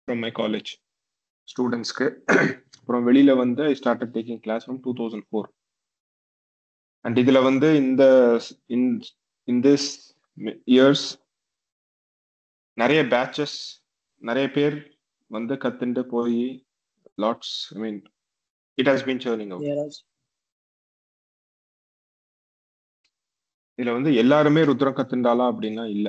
from my college ஸ்டூடெண்ட்ஸ்க்கு. அப்புறம் வெளியில வந்து I started taking class from 2004. And இதுல வந்து இன் திஸ் இயர்ஸ் நிறைய பேட்சஸ், நிறைய பேர் வந்து கத்துண்டு போய் lots, I mean it has been churning out. இதுல வந்து எல்லாருமே ருத்ரம் கத்துண்டாலா அப்படின்னா இல்ல.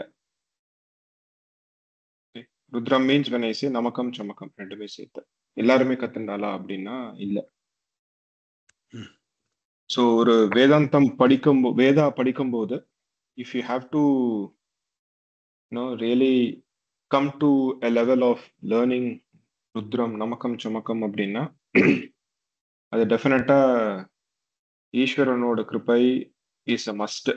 Rudram means when I say Namakam Chamakam ரெண்டுமே சேர்த்து எல்லாருமே கத்துண்டாலா அப்படின்னா இல்ல. ஸோ ஒரு வேதாந்தம் வேதா படிக்கும்போது if you have to really come to a level of learning Rudram Namakam Chamakam அப்படின்னா அது டெஃபினட்டா ஈஸ்வரனோட கிருபை is a must.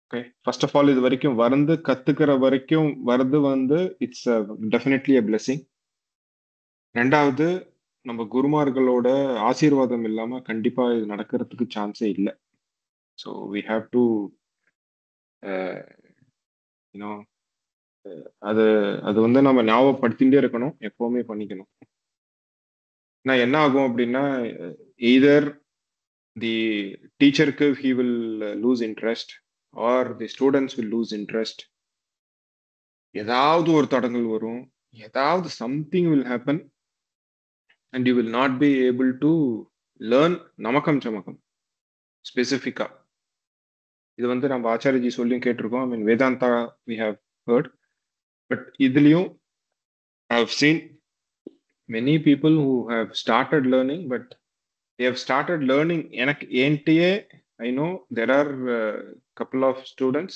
Okay, first of all இது வரைக்கும் வந்து கத்துக்கிற வரைக்கும் வரது வந்து இட்ஸ் டெஃபினெட்லி அ பிளெஸிங். ரெண்டாவது, நம்ம குருமார்களோட ஆசீர்வாதம் இல்லாம கண்டிப்பா இது நடக்கிறதுக்கு சான்ஸே இல்லை. So we have to you know அது அது வந்து நம்ம ஞாபகப்படுத்திகிட்டே இருக்கணும், எப்பவுமே பண்ணிக்கணும். நான் என்ன ஆகும் அப்படின்னா, எய்தர் தி டீச்சருக்கு he will lose interest or the students will lose interest. ஏதாவது ஒரு தடங்கள் வரும், ஏதாவது something will happen and you will not be able to learn Namakam Chamakam ஸ்பெசிஃபிக்கா. இது வந்து நம்ம ஆச்சாரியஜி சொல்லியும் கேட்டிருக்கோம். I mean Vedanta we have heard. But இதுலயும் I have seen many people who have started learning, but they have started learning. எனக்கு என்கிட்டயே I know there are a couple of students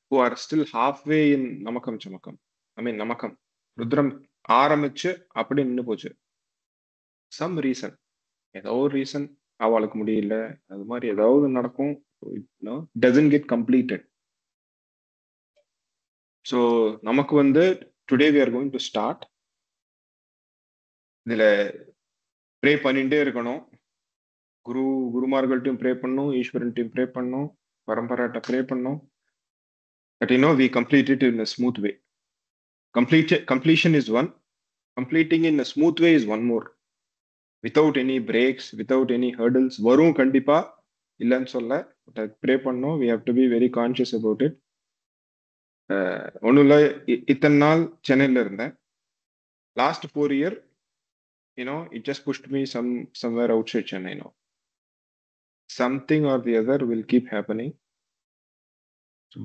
who are still halfway in namakam chamakam. I mean namakam Rudram ஆரம்பிச்சு அப்படி நின்று போச்சு. Some reason, ஏதோ ஒரு reason, அவளுக்கு முடியல, அது மாதிரி ஏதாவது நடக்கும், doesn't get completed. So நமக்கு வந்து today we are going to start. இதுல ப்ரே பண்ணிட்டே இருக்கணும். குருமார்கள்ட்டையும் ப்ரே பண்ணணும், ஈஸ்வரன்ட்டையும் ப்ரே பண்ணணும், பரம்பராட்ட ப்ரே பண்ணணும். But we complete it in a smooth way. Completion is one. Completing in a smooth way is one more. Without any breaks, without any hurdles. வரும் கண்டிப்பா, இல்லைன்னு சொல்ல. ப்ரே பண்ணணும். We have to be very conscious about it. ஒன்றும் இல்லை, இத்தனை நாள் சென்னையில் இருந்தேன். Last 4 years, it just pushed me somewhere outside Chennai now. Something or the other will keep happening.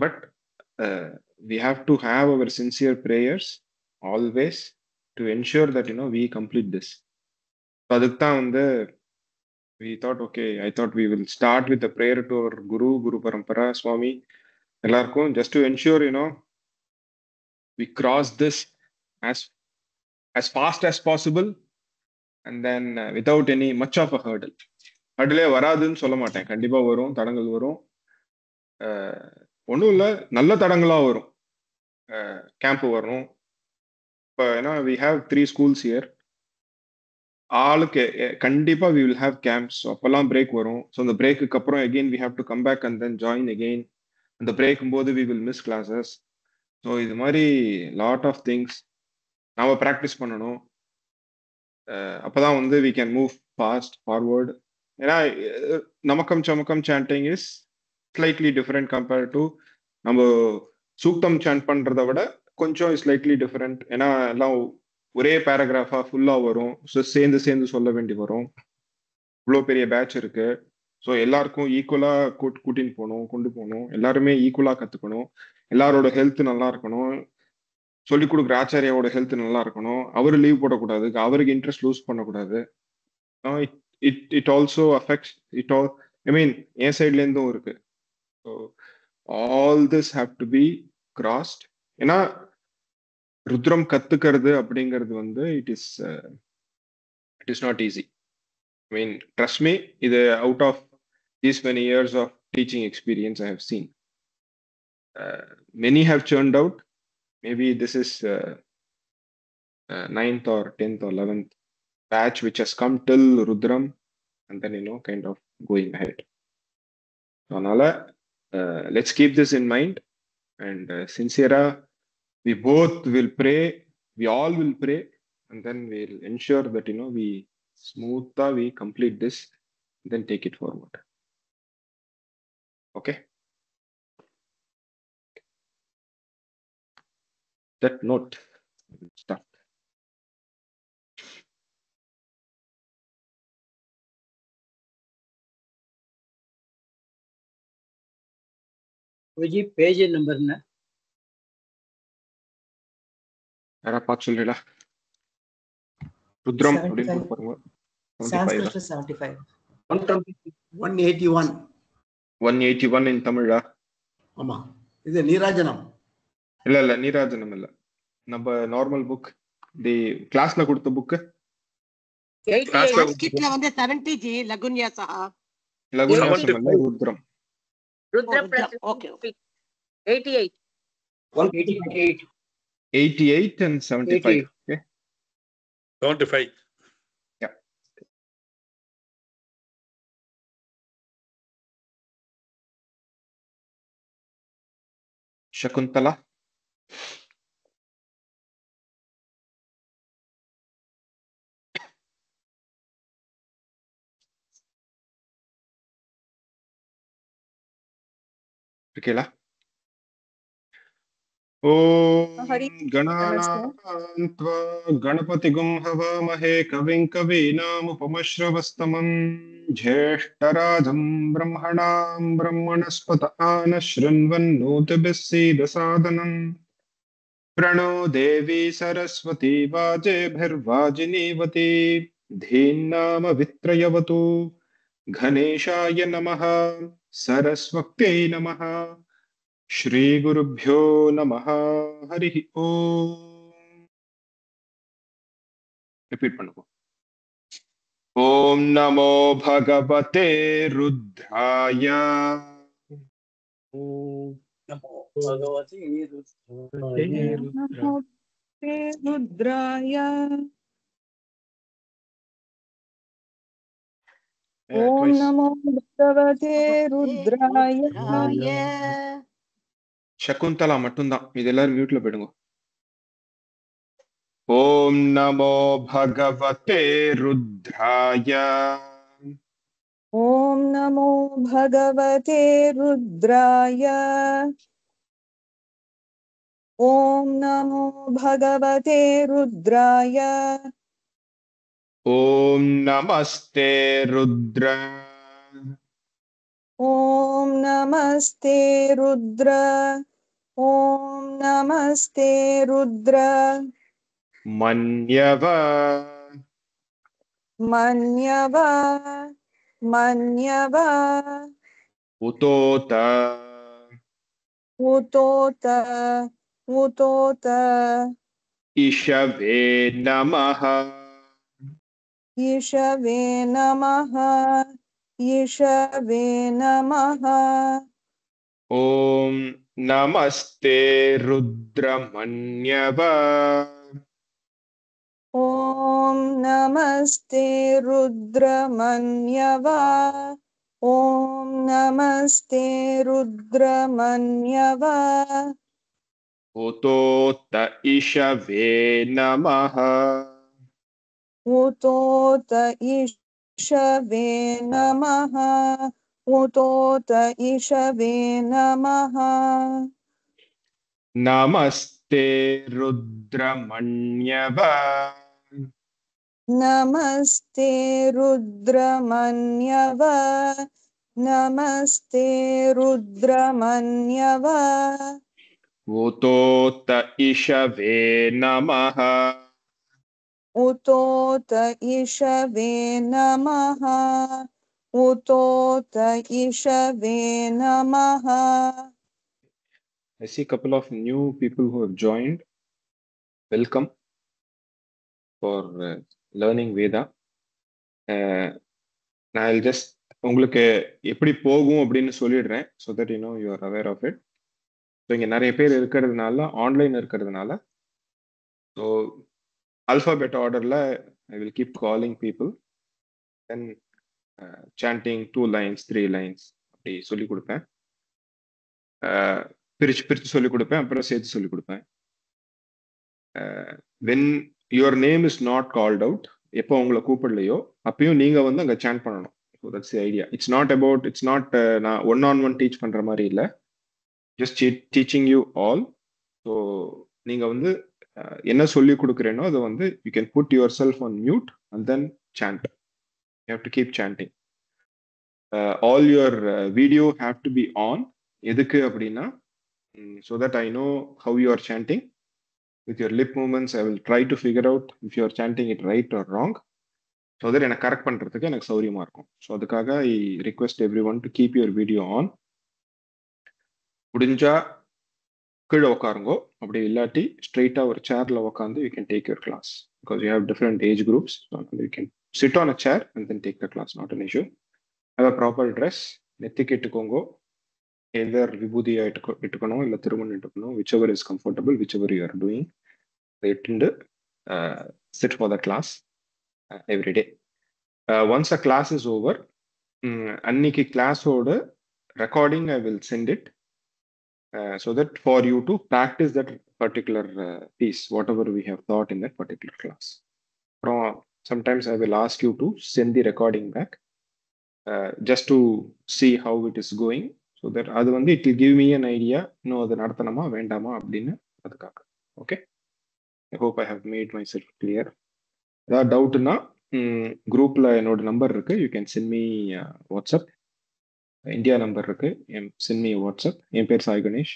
But we have to have our sincere prayers always to ensure that we complete this. So adukku dhaan வந்து we thought, okay, I thought we will start with a prayer to our Guru Parampara Swami ellarkum, just to ensure we cross this as fast as possible, and then without any much of a hurdle. ஹர்டிலே வராதுன்னு சொல்ல மாட்டேன், கண்டிப்பா வரும், தடங்கள் வரும். ஒன்றும் இல்லை, நல்ல தடங்களா வரும். கேம்ப் வரணும். இப்போ we have 3 schools here. ஆளுக்கு கண்டிப்பா we will have camps. அப்பெல்லாம் பிரேக் வரும். ஸோ அந்த பிரேக்குக்கு அப்புறம் again we have to come back and then join again. அந்த பிரேக்கும் போது we will miss classes. So இது மாதிரி லாட் ஆஃப் திங்ஸ் நாம ப்ராக்டிஸ் பண்ணணும். அப்பதான் வந்து we can move fast forward. ஏன்னா Namakam Chamakam chanting is slightly different compared to நம்ம சூக்தம் சாண்ட் பண்றதை விட கொஞ்சம் ஸ்லைட்லி டிஃப்ரெண்ட். ஏன்னா எல்லாம் ஒரே பேராகிராஃபா ஃபுல்லா வரும். ஸோ சேர்ந்து சொல்ல வேண்டி வரும். இவ்வளோ பெரிய பேட்ச் இருக்கு. ஸோ எல்லாருக்கும் ஈக்குவலா கூட்டின்னு கொண்டு போகணும். எல்லாருமே ஈக்குவலா கத்துக்கணும். எல்லாரோட ஹெல்த் நல்லா இருக்கணும். சொல்லிக் கொடுக்குற ஆச்சாரியாவோட ஹெல்த் நல்லா இருக்கணும். அவரு லீவ் போடக்கூடாது, அவருக்கு இன்ட்ரெஸ்ட் லூஸ் பண்ணக்கூடாது. It also affects it all. I mean என் சைட்ல இருந்தும் இருக்கு. So all this have to be crossed. ஏன்னா ருத்ரம் கத்துக்கிறது அப்படிங்கிறது வந்து it is not easy. I mean trust me, இது out of these many years of teaching experience I have seen, many have churned out. Maybe this is 9th or 10th or 11th batch which has come till Rudram, and then kind of going ahead. So let's keep this in mind, and sincere we both will pray, we all will pray, and then we'll ensure that we we complete this, then take it forward. Okay, that note, start. Page number என்ன? யாரா பார்த்து சொல்றீங்களா? ருத்ரம் அப்படின்னு போட்டு பாருங்க. 75. 181. 181 in தமிழா? ஆமா. இது நீராஜனம் இல்ல நீராஜனம் இல்ல, நம்ம நார்மல் புக், தி கிளாஸ்ல கொடுத்த புக். கிளாஸ்ல வந்து 70 ஜி லகுன்யாசா. லகுன்யாசம் இல்ல, Rudram. Rudram okay. 88. 88 and 75. Okay. 75. Yeah. Shakuntala. Rikela. ॐ गणानां त्वा गणपतिगुं हवामहे कविं कवीनामुपमश्रवस्तमं ज्येष्ठराजं ब्रह्मणां ब्रह्मणस्पत आनः शृण्वन्नोतिभिः सीदसादनम् प्रणो देवी सरस्वती वाजेभिर्वाजिनीवती धीन्नाम वित्रयवतु गणेशाय नमः सरस्वत्यै नमः श्री गुरुभ्यो नमः हरि ओम. रिपीट பண்ணுங்க. ओम नमो भगवते रुद्राय. ஓம் நமோ பகவதி रुद्राय. ओम नमो भगवते रुद्राय. शकुंतला மட்டும்தான், இது எல்லாரும் மியூட்ல போடுங்க. ओम नमो भगवते रुद्राय. ओम नमो भगवते रुद्राय. ओम नमो भगवते रुद्राय. ओम नमस्ते रुद्र. ओम नमस्ते रुद्र. ओम नमस्ते रुद्र. मन्यव. मन्यव. मन्यव. उतोत. उतोत. उतोत. इषवे नमः. ईशवे नमः. ईशवे नमः. ओम नमस्ते रुद्रमन्यव. ओम नमस्ते रुद्रमन्यव. ओम नमस्ते रुद्रमन्यव. उतोत इषवे नमः. उतोत ईशवे नमः. उतोत ईशवे नमः. नमस्ते रुद्रमन्यव. नमस्ते रुद्रमन्यव. नमस्ते रुद्रमन्यव. उतोत इषवे नमः. उतोत ईशवे नमः. उतोत ईशवे नमः. I see a couple of new people who have joined. Welcome for learning Veda. I'll just உங்களுக்கு எப்படி போகும் அப்படின்னு சொல்லிடுறேன், so that you are aware of it. So இங்கே நிறைய பேர் இருக்கிறதுனால, ஆன்லைன் இருக்கிறதுனால, ஸோ alphabet ஆர்டரில் I will keep calling people, then chanting 2 lines 3 lines அப்படி சொல்லி கொடுப்பேன். பிரித்து சொல்லி கொடுப்பேன், அப்புறம் சேர்த்து சொல்லி கொடுப்பேன். When your name is not called out, எப்போ உங்களை கூப்பிடலையோ அப்பயும் நீங்க வந்து அங்கே சேன் பண்ணணும். So that's the idea. It's not நான் ஒன் டீச் பண்ற மாதிரி இல்லை, just teaching you all. So நீங்க வந்து என்ன சொல்லி கொடுக்குறேனோ அதை வந்து you can put your self on mute and then chant. You have to keep chanting. All your video have to be on. எதுக்கு அப்படின்னா, so that I know how you are chanting. With your lip movements, I will try to figure out if you are chanting it right or wrong. So that எனக்கு correct பண்றதுக்கு எனக்கு சௌரியமா இருக்கும். So அதுக்காக I request everyone to keep your video on. முடிஞ்சா கீழே உட்காருங்கோ, அப்படி இல்லாட்டி ஸ்ட்ரெயிட்டா ஒரு சேர்ல உட்காந்து you can take your class. Because you have different age groups. You can sit on a chair and then take the class, not an issue. Have a proper dress, நெத்திக்கு இட்டுக்கோங்கோ. எதர் விபூதியா இட்டுக்கணும் இல்லை திருமணம் இட்டுக்கணும், whichever is comfortable, whichever you are doing. இட்டுண்டு sit for the class every day. Once a class is over, அன்னைக்கு கிளாஸோட recording I will send it so that for you to practice that particular piece, whatever we have taught in that particular class. Sometimes I will ask you to send the recording back just to see how it is going. So that அது வந்து it will give me an idea, இன்னும் அது நடத்தணுமா வேண்டாமா அப்படின்னு. அதுக்காக okay. I hope I have made myself clear. ஏதாவது டவுட்னா குரூப்ல என்னோட நம்பர் இருக்கு, you can send me WhatsApp. India number இருக்கு, சென்ட் மீ வாட்ஸ்அப். என் பேர் Sai Ganesh.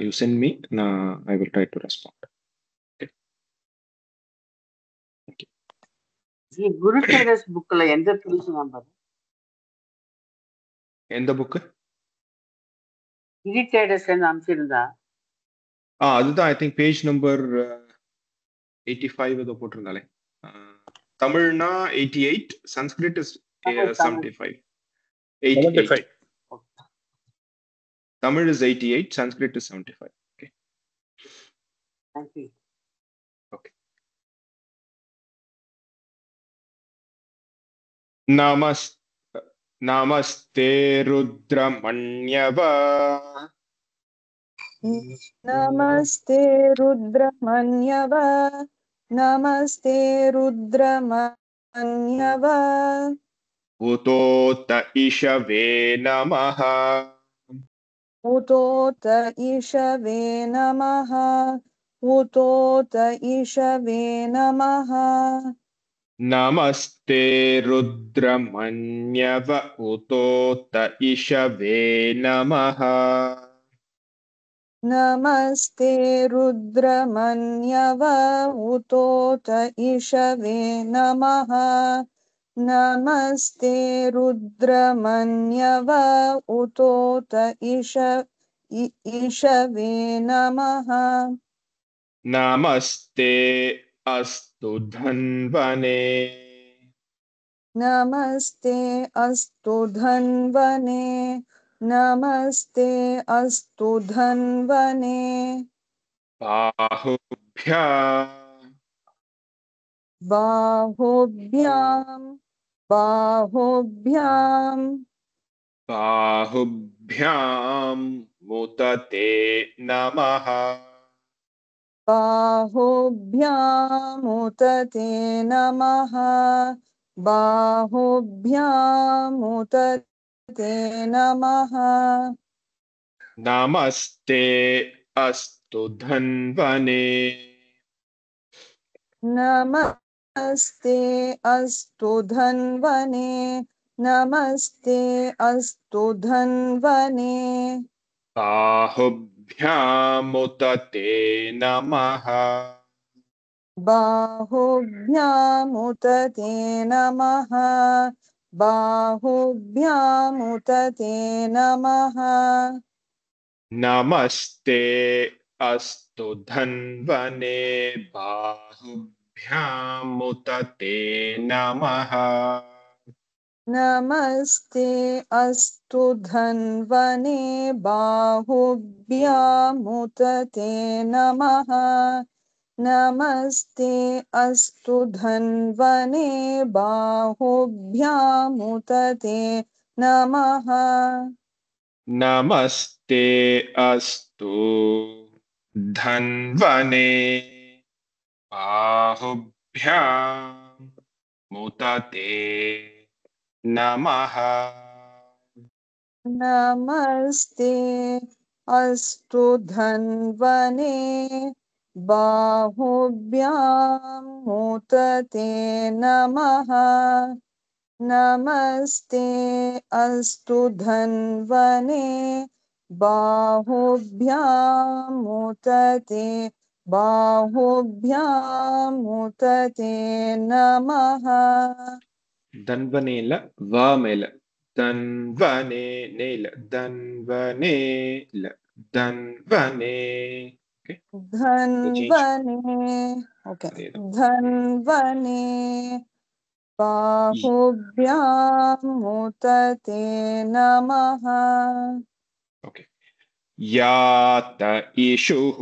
You send me, நான் I will try to respond. குரு டைரஸ் புக்ல எந்த பேஜ் நம்பர்? எந்த புக்கு? இரிட்டேடஸ் அனுப்பிச்சிருந்தா. அதுதான் ஐ திங்க் பேஜ் நம்பர் 85 ஏதோ போட்டிருந்தாலே. தமிழ்னா 88, Sanskrit is 75. 88. Tamil is 88, Sanskrit is 75. Okay. Thank you. Okay. Namaste Rudramanyava. Namaste Rudramanyava. Namaste Rudramanyava. Utota Ishave Namaha. Utota Ishave Namaha. Utota Ishave Namaha. Namaste Rudramanyava. Utota Ishave Namaha. Namaste Rudramanyava. Utota Ishave Namaha. Namaste Rudramanyava. Utota Ishave Namaha. Namaste Astu Dhanvane. Namaste Astu Dhanvane. Namaste Astu Dhanvane. Bahubhyam. Bahubhyam. Bahubhyam. Bahubhyam mutate namaha. Bahubhyam utate namaha. Bahubhyam utate namaha. Namaste astu dhanvane. Namaste Astu Dhanvane. Namaste Astu Dhanvane. Bahubhyam mutate namaha. Bahubhyam utate namaha. Bahubhyam utate namaha. Namaste astu dhanvane. Bahubhyam mutate namaha. Namaste Astu Dhanvane. Bahubhyam utate namaha. Namaste Astu Dhanvane. Bahubhyam utate namaha. Namaste astu धन्वने बाहुभ्यां मुदते नमः नमस्ते अस्तु धन्वने बाहुभ्यां मुदते नमः नमस्ते अस्तु धन्वने बाहुभ्यां मुदते नमः धन्वनेल वामेल धन्वने नेल धन्वनेल धन्वने okay the change धन्वने ओके adedha धन्वने बाहुभ्यां मुदते नमः okay यात इषुः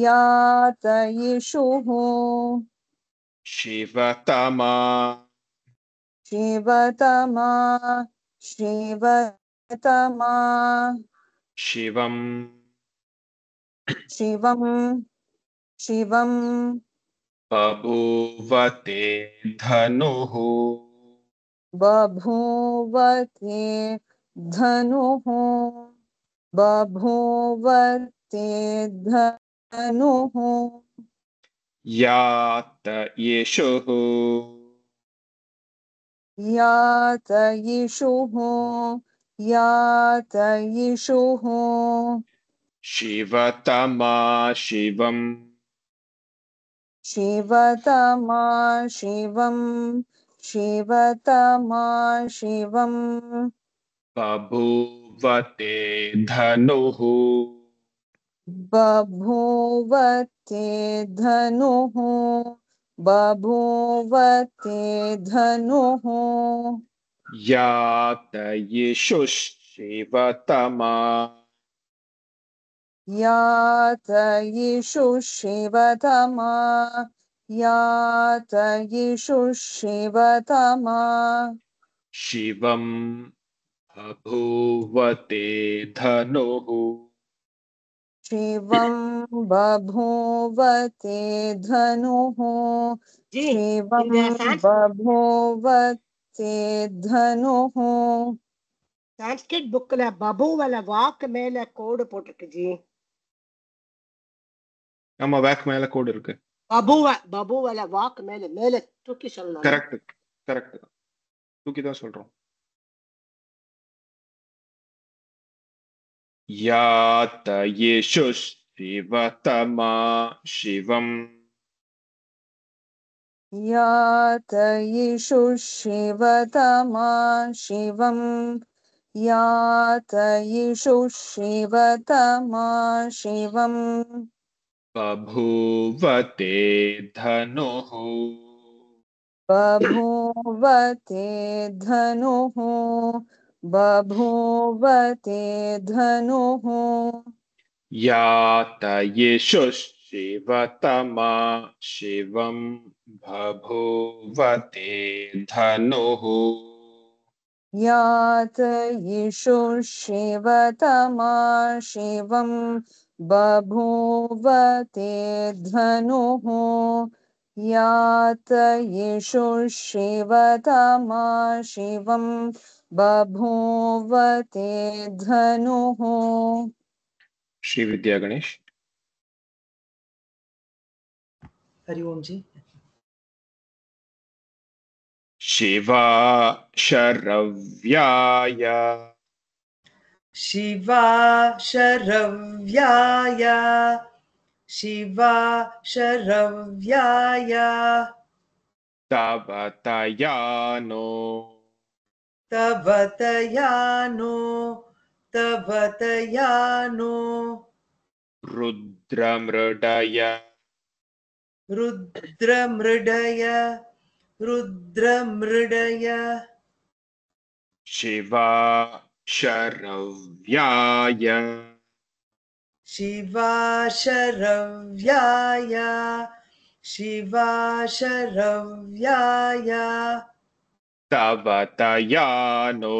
यातयिषुः शिवतमा शिवतमा शिवं शिवं बभूवते धनुः बभूवते धनुः यात येषुः यातयिषुः शिवतमा शिवं शिवतमा शिवं बभूवते धनुः बभूवते धनुः यात येषुः यातयिषुः शिवतमा शिवं बभूवते धनुः शिवं बभूवते धनुः जी शिवं இந்த बभूवते धनुः சான்ஸ்கிரிட் புக்ல பபுவல வாக்கு மேல கோடு போட்டிருக்கு ஜி. நம்ம வேக் மேல கோடு இருக்கு பபுவல வாக்கு மேல மேல தூக்கி சொல்லணும். கரெக்ட் தூக்கி தான் சொல்றோம். यात येषुः शिवतमा शिवं यातयिषुः शिवतमा शिवं यातयिषुः शिवतमा शिवं बभूवते धनुः बभूवते धनुः यात येषुः शिवतमा शिवं बभूवते धनुः यातयिषुः शिवतमा शिवं बभूवते धनुः यातयिषुः शिवतमा शिवं बभूवते धनुः श्री विद्या गणेश हरि ओम जी। शिवा शरव्याय शिवा शरव्याय शिवा शरव्याय तवतयानो तवतयानो तवतयानो रुद्रमृडय रुद्रमृडय रुद्रमृडय शिवा शरव्याय शिवा शरव्याय शिवा शरव्याय तवतयानो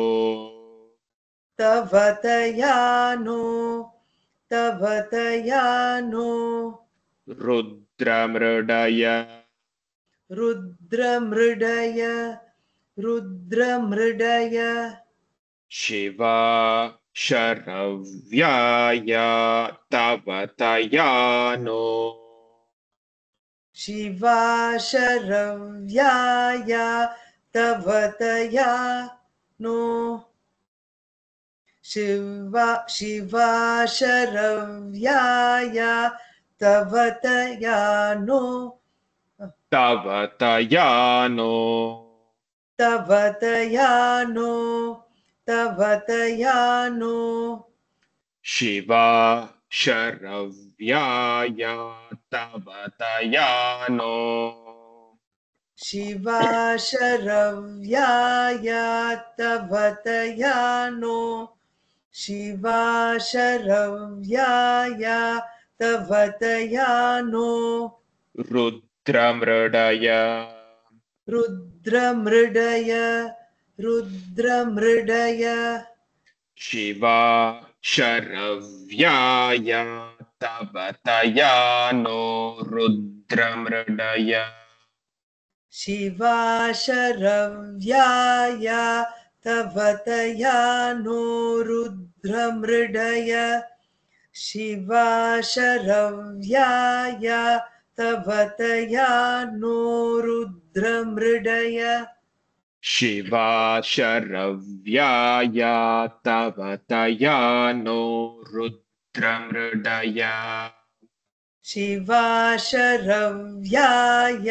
तवतया नो तवतया नो रुद्रमृडय रुद्रमृडय रुद्रमृडय शिवा शरव्याय तवतया नो शिवा शरव्याय तवतया नो शिवा शरव्याय तवतया नो तवतया नो तवतया नो तवतया नो शिवा शरव्याय तवतया नो शिवा शरव्याय तवतया नो शिवा शरव्याय तवतया नो रुद्रमृडय रुद्रमृडय रुद्रमृडय शिवा शरव्याय तवतया नो रुद्रमृडय शिवा शरव्याय तवतया नो रुद्रमृडय शिवा शरव्याय तवतया नो रुद्रमृडय शिवा शरव्याय तवतया नो रुद्रमृडय शिवा शरव्याय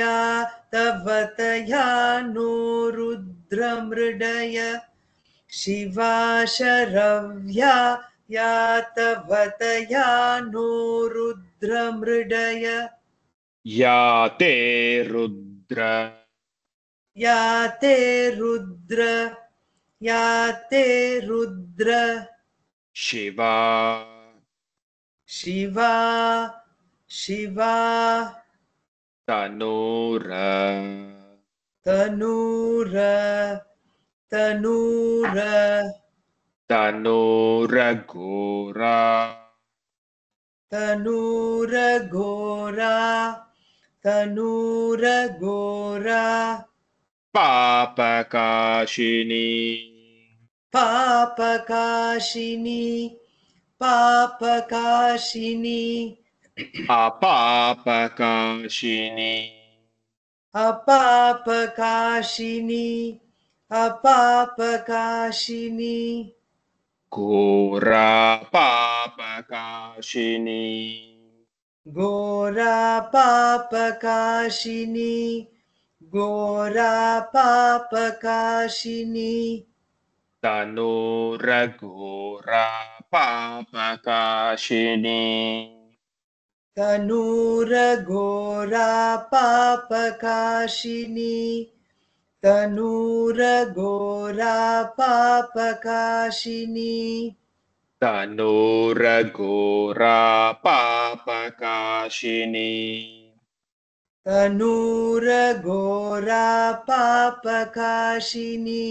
तवतया नो रुद्रमृडय शिवा शरव्याय तवतया नो रुद्रमृडय या ते रुद्र या ते रुद्र या ते रुद्र शिवा शिवा शिवा तनूर तनूर तनूर तनूरघोरा तनूर घोरा तनूर घोरा पापकाशिनी पापकाशिनी पापकाशिनी अपापकाशिनी अपापकाशिनी अपापकाशिनी घोरा पापकाशिनी घोरा पापकाशिनी घोरा पापकाशिनी तनूरघोरा पापकाशिनी तनूर घोरा पापकाशिनी तनूर घोरा पापकाशिनी तनूरघोरा पापकाशिनी तनूर घोरा पापकाशिनी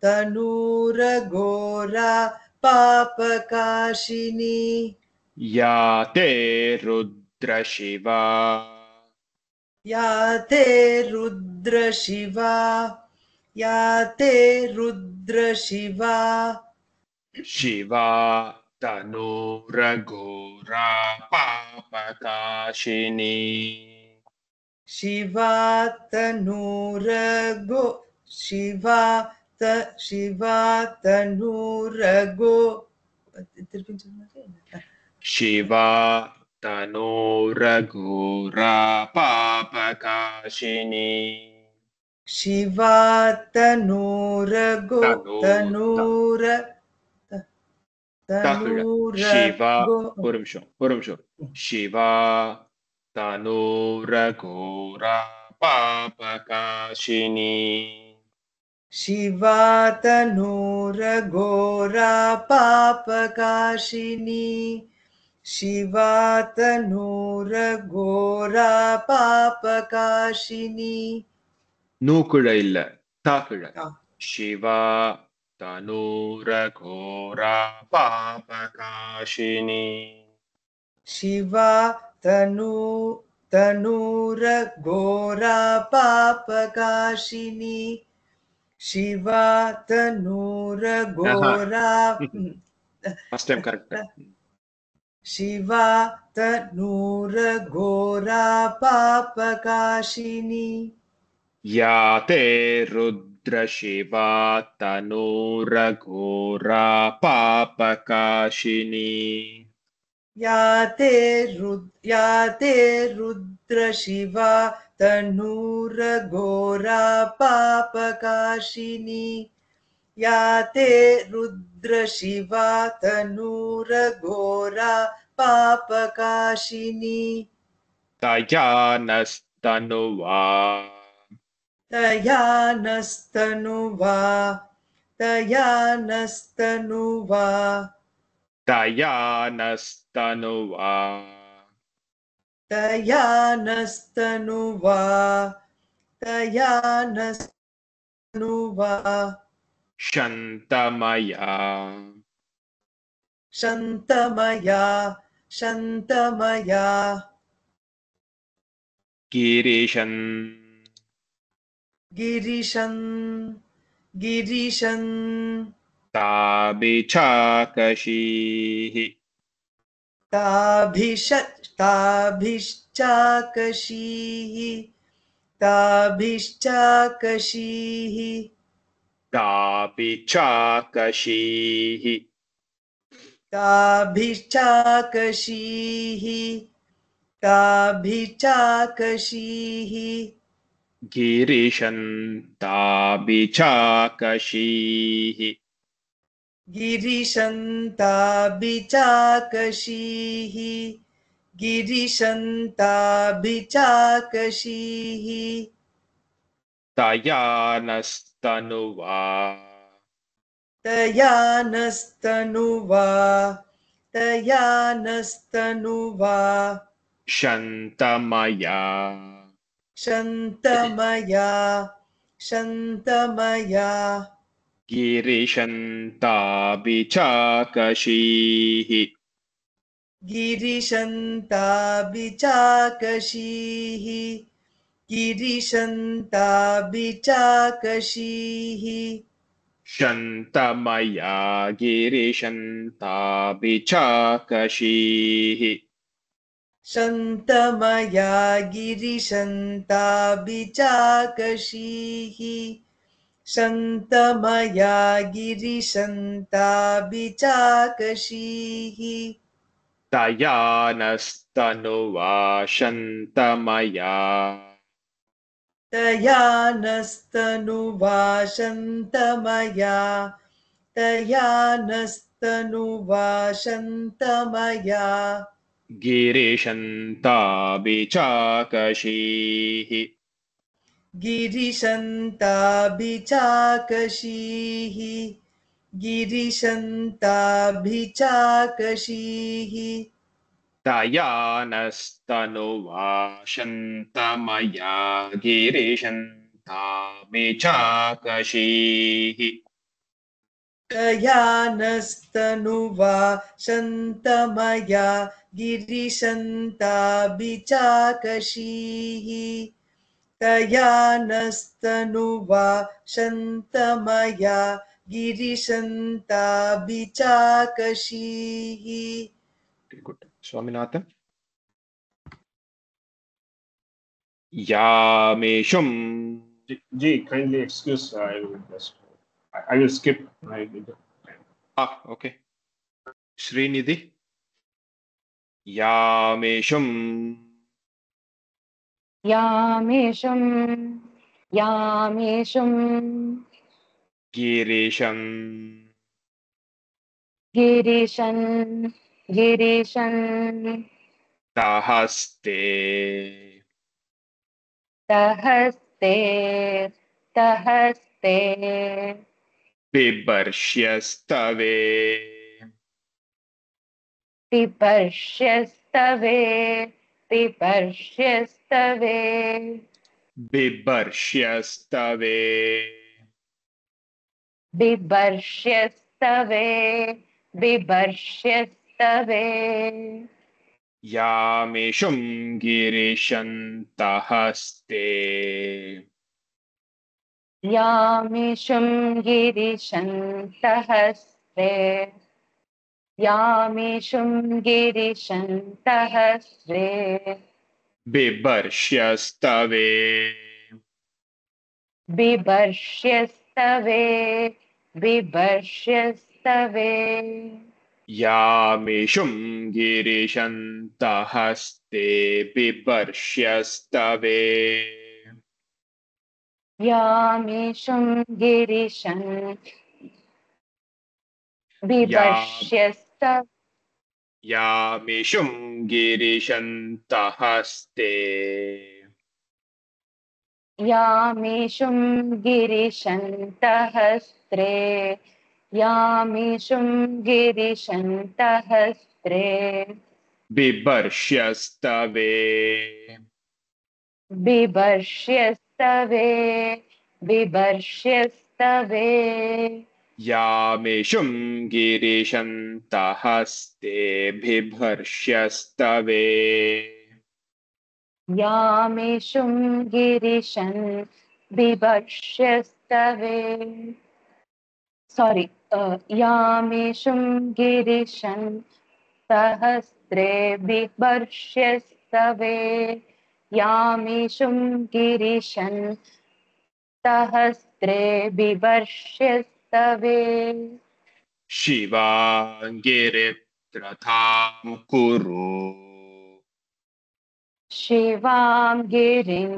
तनूर घोरा पापकाशिनी या ते रुद्र शिवा या ते रुद्र शिवा या ते रुद्र शिवा शिवा तनूरघोरा पापकाशिनी शिवा तनूर गो शिवा तनूर गो शिवा तनूरघोरा पापकाशिनी शिवा तनूर गो तनूर शिवा ஒரு நிமிஷம் शिवा तनूरघोरा पापकाशिनी शिवा तनूर घोरा पापकाशिनी शिवा तनूर घोरा पापकाशिनी நூக்குழ இல்ல தாக்குழ ஆ. शिवा तनूरघोरा पापकाशिनी शिवा तनूरघोरा पापकाशिनी शिवा तनूरघोरा फर्स्ट टाइम करेक्ट शिवा तनूरघोरा पापकाशिनी या ते रुद्रशिवा तनूरघोरा पापकाशिनी या ते रुद्रशिवा तनूरघोरा पापकाशिनी या ते रुद्रशिवा तनूरघोरा पापकाशिनी तया नस्तनुवा तया नस्तनुवा तया नस्तनुवा तया नस्तनुवा तया नस्तनुवा तया नस्तनुवा शन्तमया शन्तमया शन्तमया गिरिशन् गिरिशन् गिरिशन् ताभिचाकशीः ताभिश्चाकशीः ताभिश्चाकशीः ताभिचाकशीः ताभिश्चाकशीः ताभिचाकशीः गिरिशन् ताभिचाकशीः गिरिशन्ताभिचाकशीः गिरिशन्ताभिचाकशीः तया नस्तनुवा तया नस्तनुवा तया नस्तनुवा शन्तमया शन्तमया शन्तमया गिरिशन्ताभिचाकशीः गिरिशन्ताभिचाकशीः गिरिशन्ताभिचाकशीः शन्तमया गिरिशन्ताभिचाकशीः शन्तमया गिरिशन्ताभिचाकशीः शन्तमया गिरिशन्ताभिचाकशीः तया नस्तनुवा शन्तमया तया नस्तनुवा शन्तमया तया नस्तनुवा शन्तमया गिरिशन्ताभिचाकशीः गिरिशन्ताभिचाकशीः गिरिशन्ताभिचाकशीः तया नस्तनुवा शन्तमया गिरिशन्ताभिचाकशीः तया नस्तनुवा शन्तमया गिरिशन्ताभिचाकशीः तया नस्तनुवा शन्तमया गिरिशन्ताभिचाकशीः Good. Swaminathan. Yameshum. Ji, kindly excuse. I will skip. Okay. Srinidhi. Yameshum. यामेशं यामेशं Girisham. गिरिशन् गिरिशन् Tahaste. तहस्ते तहस्ते Bibarshyastave. पिपर्ष्यस्तवे पिपर्ष्यस्तवे Bibarshyastave. बिभर्ष्यस्तवे बिभर्ष्यस्तवे यामेषुं गिरिशन्तहस्ते यामिषुं गिरिशन्तहस्ते यामिषुं गिरिशन्तहस्ते बिभर्ष्यस्तवे बिभर्ष्यस्तवे बिभर्ष्यस्तवे यामेषुं गिरिशन्तहस्ते बिभर्ष्यस्तवे यामिषुं गिरिशन् बिभर्ष्यस्त यामेषुं गिरिशन्तहस्ते यामिषुं गिरिशन्तहस्त्रे यामिषुं गिरिशन्तहस्त्रे बिभर्ष्यस्तवे बिभर्ष्यस्तवे बिभर्ष्यस्तवे यामेषुं गिरिशन्तहस्ते बिभर्ष्यस्तवे यामिषुं गिरिशन् बिभर्ष्यस्तवे sorry यामिषुं गिरिशन् सहस्रे बिभर्ष्यस्तवे यामिषुं गिरिशन् सहस्रे बिभर्ष्यस्तवे शिवाङ्गिरित्रथां कुरु शिवां गिरिं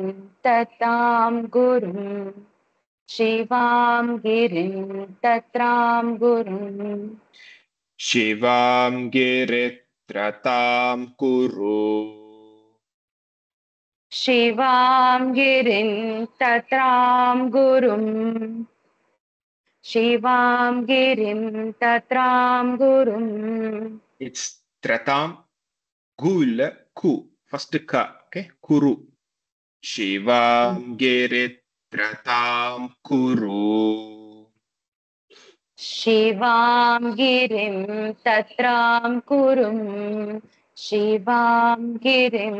ततां गुरुं शिवां गिरिं तत्रां गुरुं शिवाङ्गिरित्रतां कुरु शिवां गिरिं तत्रां गुरुं शिवां गिरिं तत्रां गुरुं It's tratam gu illa ku first ka okay kuru शिवाङ्गिरित्रतां कुरु शिवां गिरिं तत्रां कुरुं शिवां गिरिं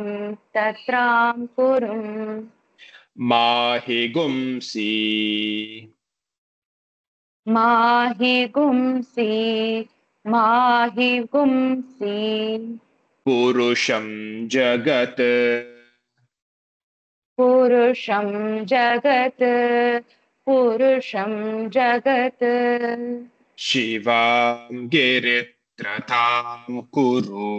तत्रां कुरुं माहि गुंसि माहि गुंसि माहि गुंसि पुरुषं जगत् पुरुषं जगत् पुरुषं जगत् शिवाङ्गिरित्रतां कुरु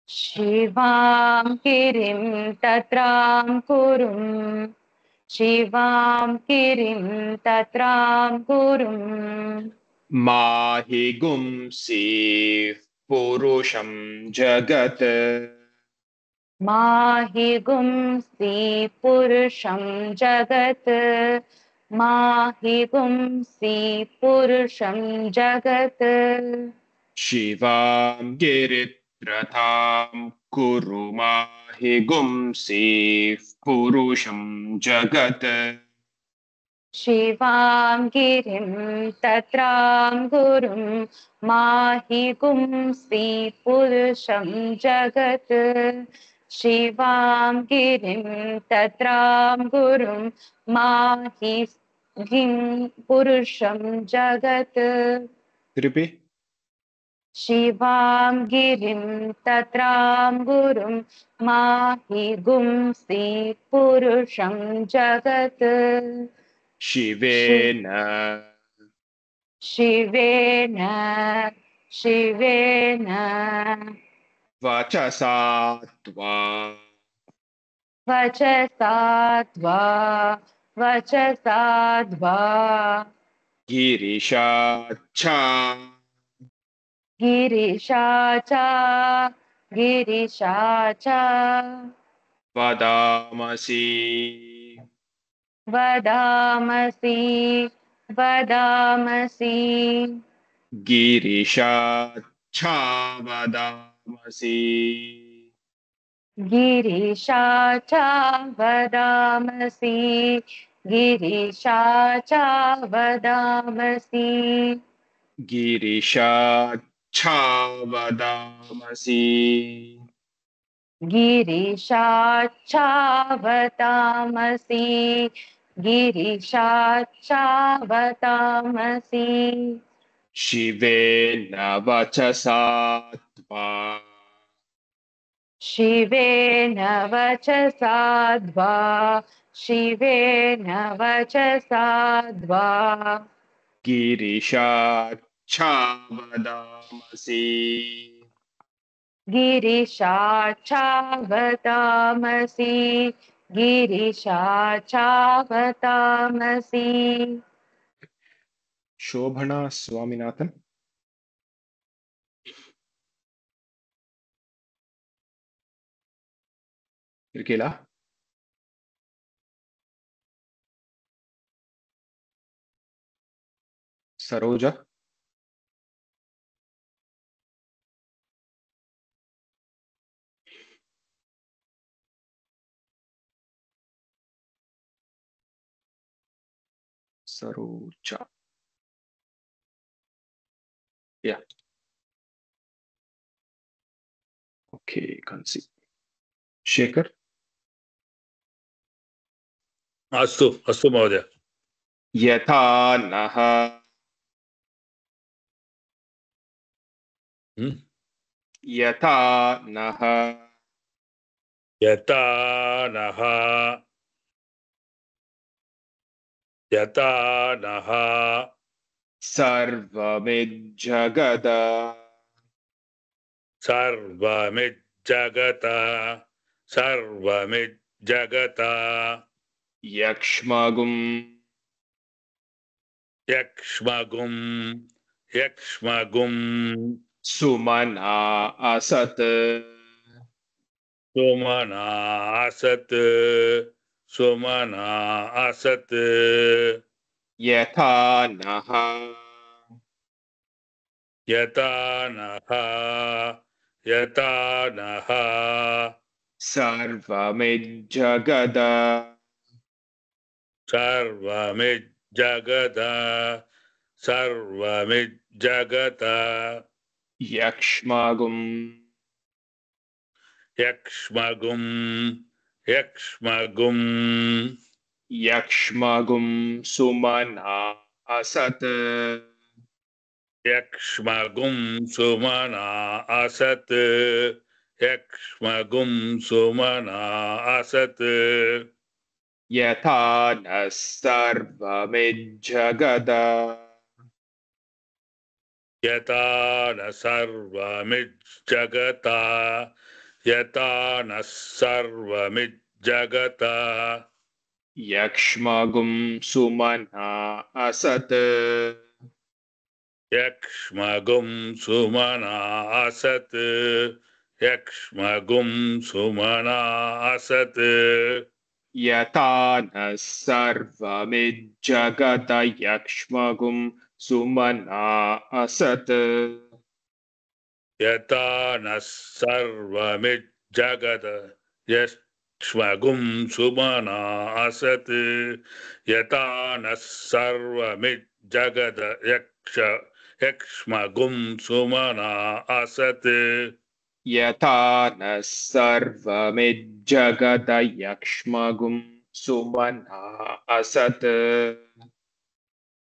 शिवां गिरिं तत्रां कुरुं शिवां गिरिं तत्रां कुरुं माहि गुंसि पुरुषं जगत् माहि गुंसि पुरुषं जगत् माहि गुंसि पुरुषं जगत् शिवाङ्गिरित्रतां कुरु माहि गुंसि पुरुषं जगत् शिवां गिरिं तत्रां गुरुं माहि गुंसि पुरुषं जगत् शिवां गिरिं तत्रां गुरुं माहि गिं पुरुषं जगत् Repeat. शिवां गिरिं तत्रां गुरुं माहि गुंसि पुरुषं जगत् शिवेन शिवेन शिवेन वचसा त्वा वचसा त्वा गिरिशाच्छा गिरिशाचा गिरिशाचा वदामसि वदामसि वदामसि गिरिशाच्छा वदामसि गिरिशाचा वदामसि गिरीशाचा वदामसि गिरिशाच्छावदामसि गिरीशाचा वदामसि गिरीशाचा वदामसि शिवेन वचसा त्वा शिवेन वचसा द्वा शिवेन वचसा द्वा गिरिशाच्छावदामसि गिरीशाचा वदामसि गिरीशाचा वदामसि शोभना स्वामिनाथन இருக்கீங்களா? Saroja Saroja yeah okay can't see Shekhar अस्तु अस्तु महोदय यथा नः यथा नः यथा नः यथा नः सर्वमिज्जगद सर्वमिज्जगत सर्वमिज्जगत यक्ष्मगुं यक्ष्मगुं यक्ष्मगुं सुमना असत् सुमना असत् सुमना असत् यथा नः यथा नः यथा नः सर्वमिज्जगद सर्वमिज्जगत सर्वमिज्जगत यक्ष्मगुं यक्ष्मगुं यक्ष्मगुं यक्ष्मगुं सुमना असत् यक्ष्मगुं सुमना असत् यक्ष्मगुं सुमना असत् यथा नः सर्वमिज्जगद यथा न सर्वमिज्जगत यथा न सर्वमिज्जगत यक्ष्मगुं सुमना असत् यक्ष्मगुं सुमना असत् यक्ष्मगुं सुमना असत् यथा नः सर्वमिज्जगद यक्ष्मगुं सुमना असत् यथा न सर्वमिज्जगत यक्ष्मगुं सुमना असत् यथा न सर्वमिज्जगत यक्ष्मगुं सुमना असत् यथा नः सर्वमिज्जगद यक्ष्मगुं सुमना असत्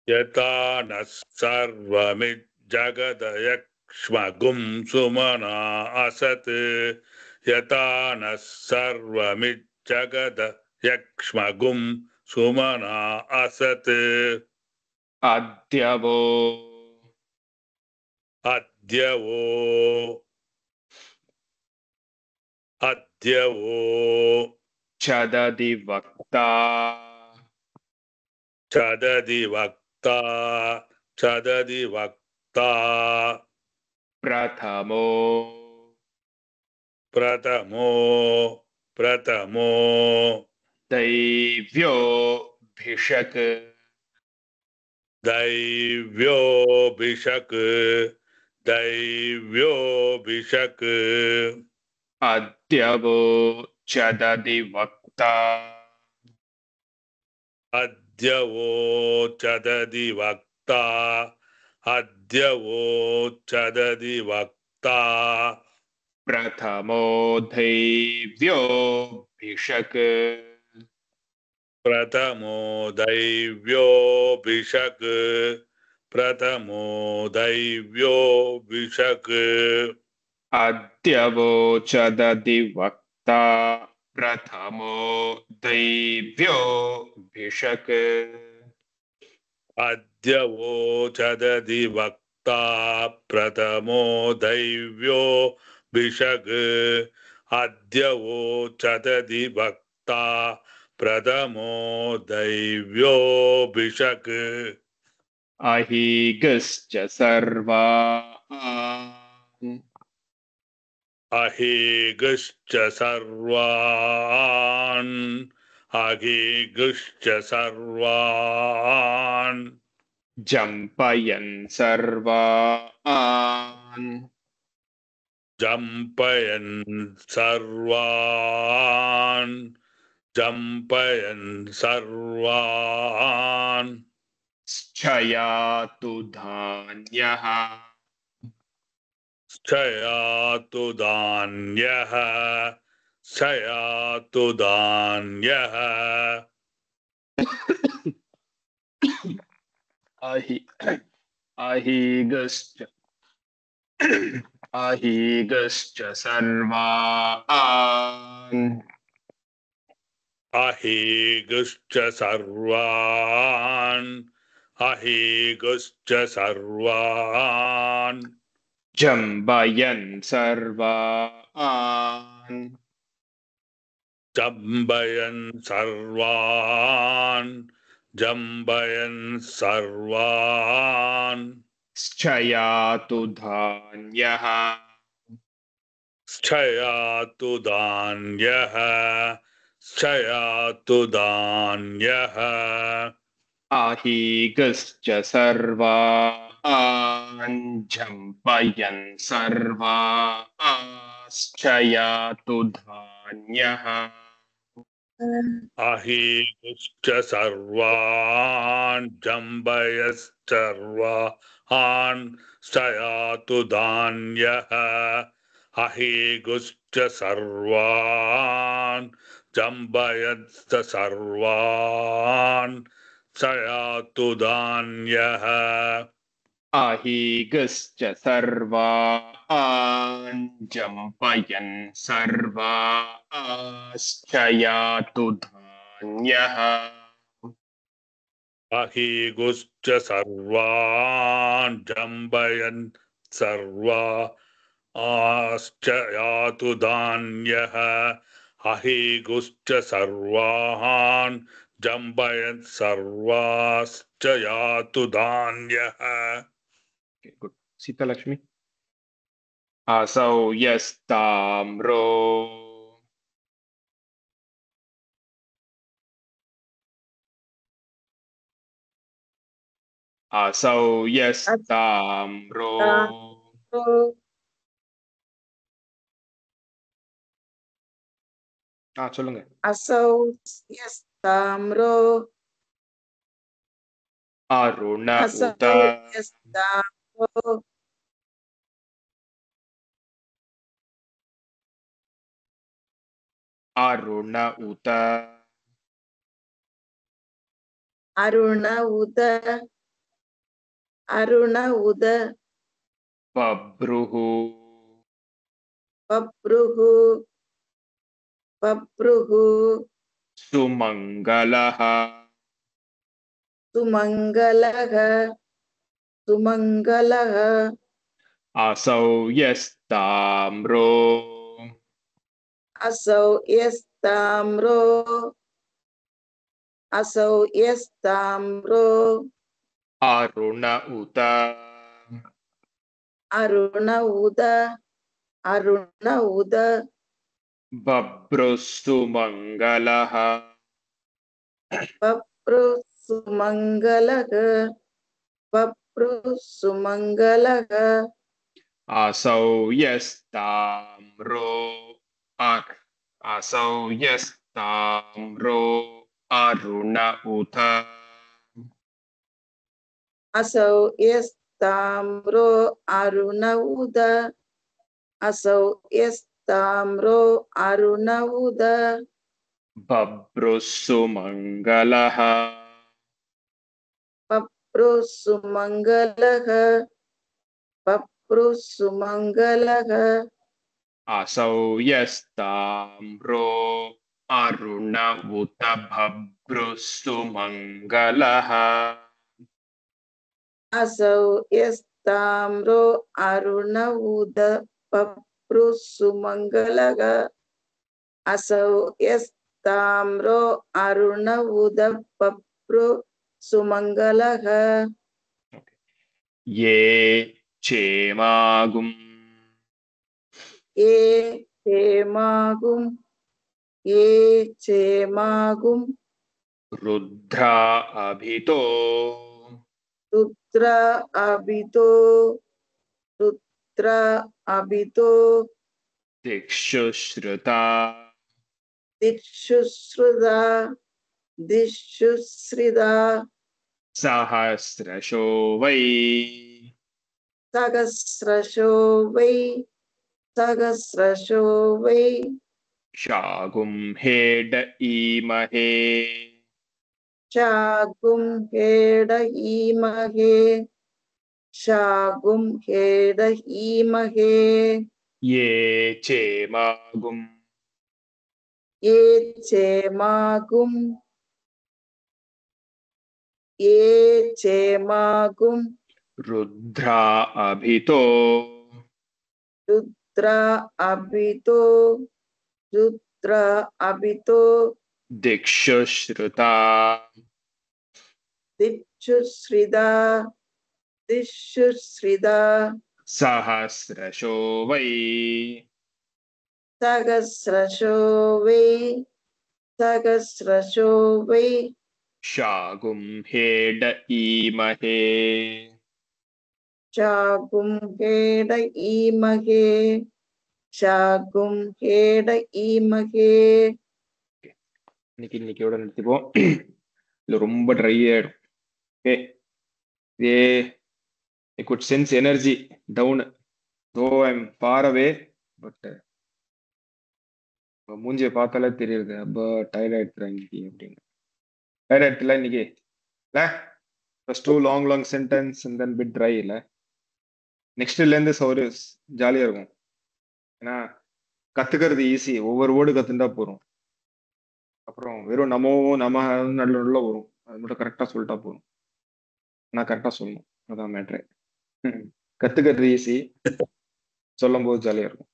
यथा न सर्वमिज्जगत यक्ष्मगुं सुमना असत् यथा न सर्वमिज्जगत यक्ष्मगुं सुमना असत् अद्यवो अद्यवो अद्यवो चदति वक्ता चदति वक्ता चदति वक्ता प्रथमो प्रथमो प्रथमो दैव्योऽभिषक् दैव्योऽभिषक् दैव्योऽभिषक् अद्यवो चदति वक्ता अद्य वोचदति वक्ता अद्य वोचदति वक्ता प्रथमो दैव्यो भिषक् प्रथमो दैव्यो भिषक् प्रथमो दैव्यो भिषक् अद्य वोचदति वक्ता प्रथमो दैव्यो भिषक् अद्य वोचदति वक्ता प्रथमो दैव्यो भिषक् अद्य वोचदति वक्ता प्रथमो दैव्यो भिषक् अहीगश्च सर्वान् अहीगश्च सर्वान् अहीगश्च सर्वान् जम्पयन् सर्वान् जम्पयन् सर्वान् जम्पयन् सर्वान् क्षयातु धान्यः क्षयातु धान्यः क्षयातु धान्यः अहीगश्च सर्वान् अहीगश्च सर्वान् अहीगश्च सर्वान् जम्बयन् सर्वान् जम्बयन् सर्वान् जम्बयन् सर्वान् क्षयातु धान्यः क्षयातु धान्यः क्षयातु धान्यः अहीगश्च सर्वान् जम्पयन् सर्वाश्चयातु धान्यः अहीगश्च सर्वान् जम्बयश्चर्वान् क्षयातु धान्यः अहीगश्च सर्वान् जम्बयश्च सर्वान् क्षयातु धान्यः अहीगश्च सर्वान् जम्पयन् सर्वाश्चयातु धान्यः अहीगुश्च सर्वान् जम्बयन् सर्वाश्चयातु धान्यः अहीगुश्च सर्वान् जम्बयन् सर्वाश्चयातु धान्यः Okay, good. Sita Lakshmi. Asau yastamro. Asau yastamro. சொல்லுங்க. असौ यस्ताम्रो அருண असौ உத यस्ताम्रो அருண உத अरुण उद अरुण उद பப்ருஹு पप्रुहु पप्रुहु சுமங்கலஹ सुमङ्गलः सुमङ्गलः असौ यस्ताम्रो असौ यस्ताम्रो असौ यस्ताम्रो अरुण उत अरुण उद अरुण उद बभ्रुसुमङ्गलः पप्रु सुमङ्गलः पप्रु सुमङ्गलः असौ यस्ताम्रो असौ यस्ताम्रो अरुण उत असौ यस्ताम्रो अरुण उद असौ यस्ताम्रो अरुण उद बभ्रुसुमङ्गलः पप्रुसुमङ्गलः पप्रुसुमङ्गलः असौ यस्ताम्रो अरुण उत बभ्रुसुमङ्गलः असौ यस्ताम्रो अरुण उद पप्रुसुमङ्गलः असौ यस्ताम्रो अरुण उद पप्रुसुमङ्गलः ये चेमागुम् ये चेमागुम् रुद्रा अभितो रुद्र अभितो दिक्षुश्रुता दिक्षुश्रुता सहस्रशो वै सहस्रशो वै शागुं हेड ईमहे शागुं हेड ईमहे ये चेमागुम् ये चेमागुम् रुद्रा अभितो रुद्र अभितो दिक्षुश्रुता दिक्षुश्रिता सहस्रशो वै सहस्रशो वै शागुं हेड ईमहे शागुं हेड ईमहे இன்னைக்கோட நிறுத்திப்போம். இல்ல ரொம்ப ட்ரை ஆயிடும். Okay, A I could sense energy down, though I'm far away, but மூஞ்சியை பார்த்தாலே தெரியுது அப்போ டயர்ட் ஆயிடுறேன் இன்னைக்கு அப்படின்னு. டயர்ட் ஆயிடுல இன்னைக்கு இல்ல? First too long sentence and then bit try இல்ல. நெக்ஸ்ட்ல இருந்து ஒரு ஜாலியா இருக்கும். ஏன்னா கத்துக்கிறது ஈஸி, ஒவ்வொரு வேர்டு கத்துண்டா போறோம். அப்புறம் வெறும் நமோ நம நல்ல வரும், அது மட்டும் கரெக்டா சொல்லிட்டா போதும். நான் கரெக்டா சொல்லணும், அதான் மேட்ரு. கத்துக்கிறது ஈஸி, சொல்லும் போது ஜாலியா இருக்கும்.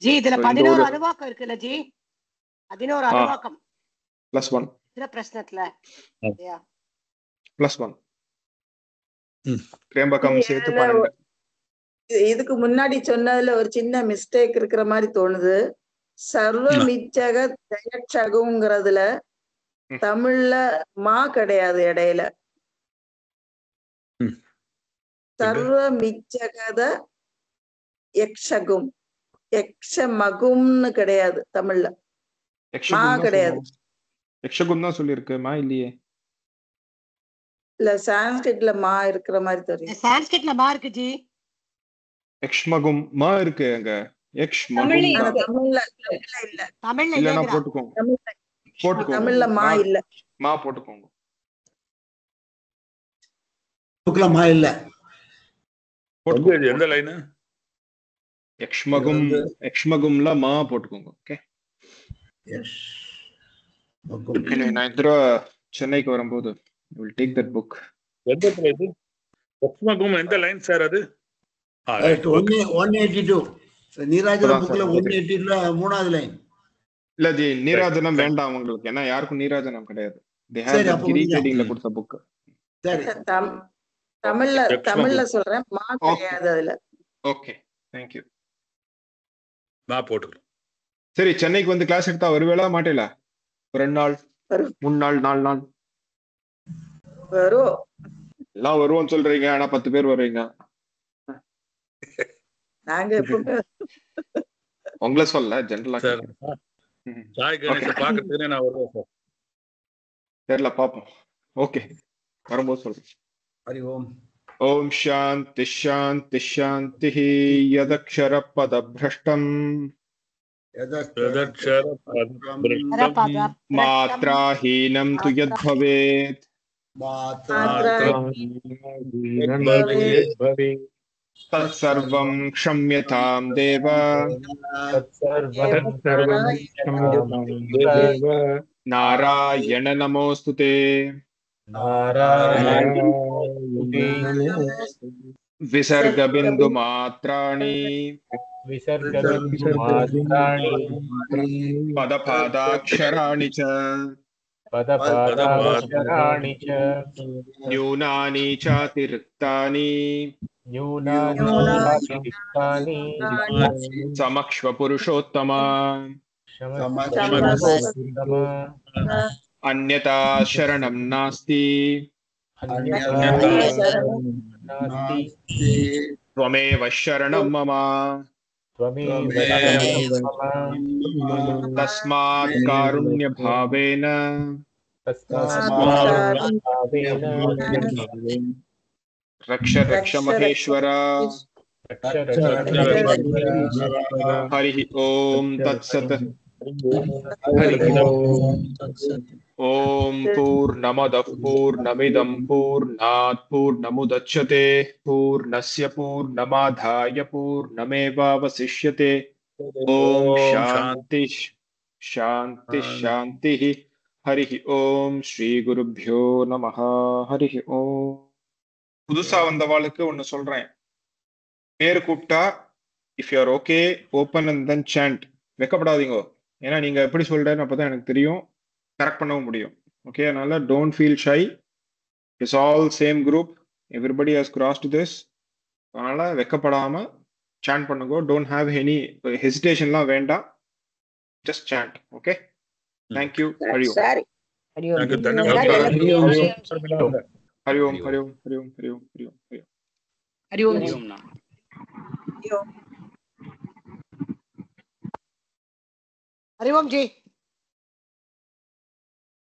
ஜி இதுல So, 11 அணுவாக்கம் இருக்குல்ல ஜி, 11 அணுவாக்கம் +1 இதுல பிரச்சனத்துல +1 திரியம்பகம் சேர்த்து 12. இதுக்கு முன்னாடி சொன்னதுல ஒரு சின்ன மிஸ்டேக் இருக்கிற மாதிரி தோணுது. சர்வமிச்சக ஜெயட்சகுங்கிறதுல தமிழ்ல மா கிடையாது இடையில. சர்வமிச்சகத யக்ஷகும் யக்ஷமகும்னு கிடையாது தமிழ்ல, மா கிடையாது. யக்ஷகும் தான் சொல்லியிருக்கு, மா இல்லையே. இல்ல சான்ஸ்கிரிட்ல மா இருக்கிற மாதிரி தெரியும். சான்ஸ்கிரிட்ல மா இருக்கு ஜி. யக்ஷ்மகும் மா இருக்கு அங்க. தமிழ்ல போட்டுக்கோங்க. தமிழ்ல மா இல்ல. மா போட்டுக்கோங்க. மா இல்ல. எந்த லைன்? யக்ஷ்மகும்ல மா போட்டுக்கோங்க. ஓகே. நான் இந்த சென்னைக்கு வரும்போது will take that book. யக்ஷ்மகும் எந்த லைன் சார் அது? 182 நீராஜனம் புக்ல 182ல மூணாவது லைன். இல்ல ஜி, நீராஜனம் வேண்டாம் உங்களுக்கு, ஏன்னா யாருக்கும் நீராஜனம் கிடையாது. they have the ரீடிங்ல கொடுத்த book. சரி, தமிழ்ல சொல்றேன், மா கிடையாது அதுல. Okay, thank you. மா போட்டுக்கலாம். சரி, சென்னைக்கு வந்து கிளாஸ் எடுத்தா வருவேளா மாட்டேல? 2 நாள் 3 நாள் 4 நாள் வரும். எல்லாம் வருவோம்னு சொல்றீங்க, ஆனா 10 பேர் வருவீங்க. நாங்க உங்களை சொல்ல ஜெனரலா சார் சாய் கணேஷ் பாக்கிறதுக்கு நான் வருவேன் சார். தெரியல, பாப்போம். ஓகே, வரும்போது சொல்றேன். ஹரி ஓம். ஓம் சாந்தி சாந்தி சாந்தி. யதக்ஷர பதப்ரஷ்டம் மாத்ராஹீனம் து யத்பவேத் தத்சர்வம் க்ஷம்யதாம் தேவ. நாராயண நமோஸ்துதே. விசர்க பிந்து மாத்ராணி பதபாதாக்ஷராணி ச न्यूनानि चातिरिक्तानि समक्ष्व पुरुषोत्तम. अन्यथा शरणं नास्ति त्वमेव शरणं मम. तस्मात् कारुण्यभावेन रक्ष रक्ष महेश्वर. हरि ओम तत्सत्. ओम पूर्णमदः पूर्णमिदं पूर्णात् पूर्णमुदच्यते पूर्णस्य पूर्णमादाय पूर्णमेवावशिष्यते. ओम शांति शांति शांति. हरि ओम ஸ்ரீ குருभ्यो நமஹ. ஹரி ஓம். புதுசா வந்தவாளுக்கு ஒன்னு சொல்றேன். பேர் கூப்பிட்டா if you are okay open and then chant. வெக்கப்படாதீங்க. ஏன்னா நீங்க எப்படி சொல்றேன்னு அப்பதான் எனக்கு தெரியும், கரெக்ட் பண்ணவும் முடியும். ஓகே, அதனால don't feel shy. It's all same group. Everybody has crossed this. அதனால வெக்கப்படாம சாண்ட் பண்ணுங்க. டோன்ட் ஹாவ் எனி ஹெசிடேஷன்லாம் வேண்டாம். Just chant. Okay, thank you. Hari Om. சரி. ஹரி ஓம். ஹரி ஓம். ஹரி ஓம். ஹரி ஓம். ஹரி ஓம். ஹரி ஓம். ஹரி ஓம். ஹரி ஓம் ஜி.